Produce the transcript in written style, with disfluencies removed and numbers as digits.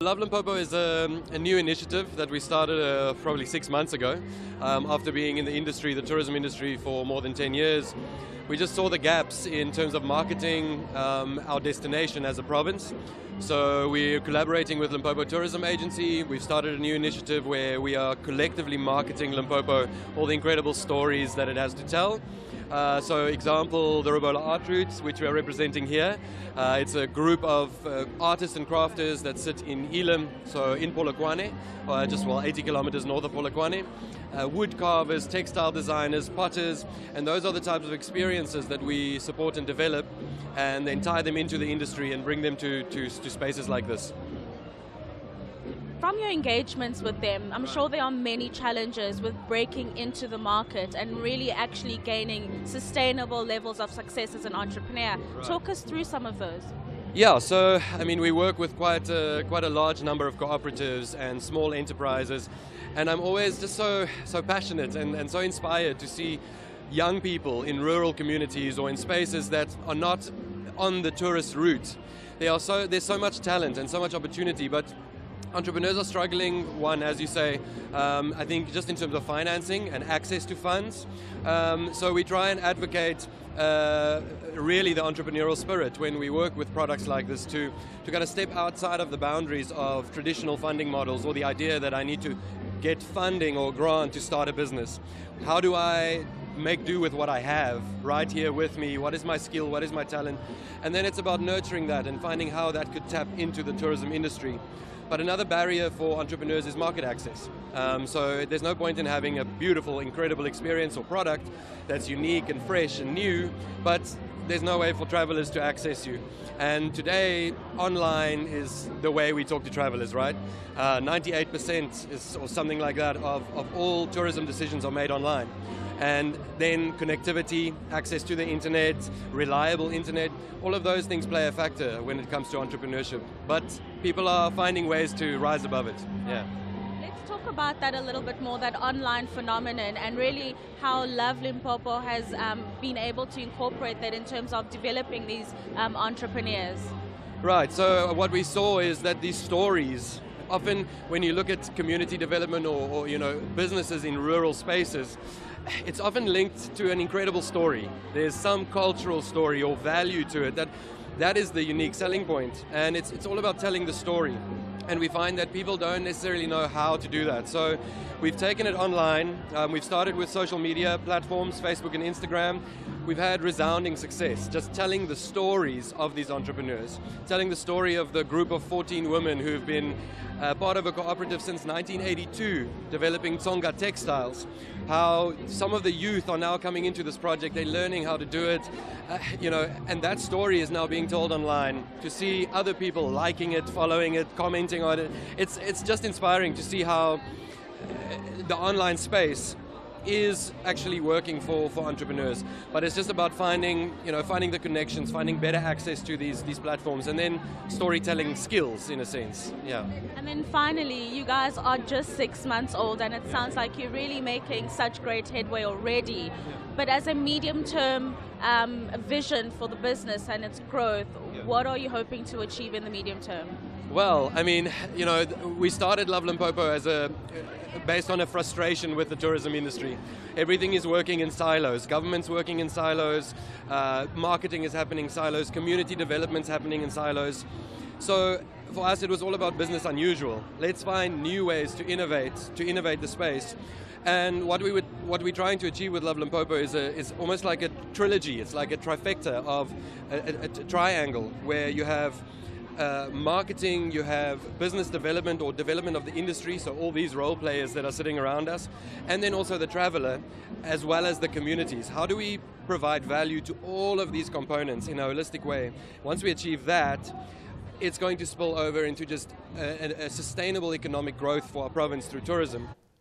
Love Limpopo is a new initiative that we started probably 6 months ago. After being in the industry, the tourism industry, for more than 10 years. We just saw the gaps in terms of marketing our destination as a province. So we're collaborating with Limpopo Tourism Agency. We've started a new initiative where we are collectively marketing Limpopo, all the incredible stories that it has to tell. So example, the Robola Art Route, which we are representing here. It's a group of artists and crafters that sit in Elam, so in Polokwane, just 80 kilometers north of Polokwane. Wood carvers, textile designers, potters, and those are the types of experiences that we support and develop, and then tie them into the industry and bring them to spaces like this. From your engagements with them, I'm sure there are many challenges with breaking into the market and really actually gaining sustainable levels of success as an entrepreneur. Right. Talk us through some of those. Yeah, so I mean, we work with quite a large number of cooperatives and small enterprises, and I'm always just so passionate and so inspired to see young people in rural communities or in spaces that are not on the tourist route. There's so much talent and so much opportunity, but entrepreneurs are struggling, one, as you say, I think just in terms of financing and access to funds. So we try and advocate really the entrepreneurial spirit when we work with products like this to kind of step outside of the boundaries of traditional funding models, or the idea that I need to get funding or grant to start a business. How do I make do with what I have right here with me? What is my skill? What is my talent? And then it's about nurturing that and finding how that could tap into the tourism industry. But another barrier for entrepreneurs is market access. So there's no point in having a beautiful, incredible experience or product that's unique and fresh and new, but there's no way for travelers to access you. And today, online is the way we talk to travelers, right? 98% is, or something like that, of all tourism decisions are made online. And then connectivity, access to the internet, reliable internet, all of those things play a factor when it comes to entrepreneurship. But people are finding ways to rise above it. Yeah. Let's talk about that a little bit more, that online phenomenon, and really how Love Limpopo has been able to incorporate that in terms of developing these entrepreneurs. Right, so what we saw is that these stories, often when you look at community development or businesses in rural spaces, it's often linked to an incredible story. There's some cultural story or value to it that is the unique selling point, and it's all about telling the story. And we find that people don't necessarily know how to do that. So we've taken it online. We've started with social media platforms, Facebook and Instagram. We've had resounding success just telling the stories of these entrepreneurs, telling the story of the group of 14 women who've been part of a cooperative since 1982, developing Tsonga textiles. How some of the youth are now coming into this project, they're learning how to do it, and that story is now being told online. To see other people liking it, following it, commenting on it, it's just inspiring to see how the online space is actually working for entrepreneurs. But it's just about finding the connections, finding better access to these platforms, and then storytelling skills in a sense. Yeah. And then finally, you guys are just 6 months old, and it sounds like you're really making such great headway already. But as a medium-term vision for the business and its growth, what are you hoping to achieve in the medium term? Well, I mean, we started Love Limpopo based on a frustration with the tourism industry. Everything is working in silos. Government's working in silos. Marketing is happening in silos. Community development's happening in silos. So for us, it was all about business unusual. Let's find new ways to innovate the space. And what we're trying to achieve with Love Limpopo is almost like a trilogy. It's like a trifecta of a triangle where you have marketing, you have business development or development of the industry, so all these role players that are sitting around us, and then also the traveler, as well as the communities. How do we provide value to all of these components in a holistic way? Once we achieve that, it's going to spill over into just a sustainable economic growth for our province through tourism.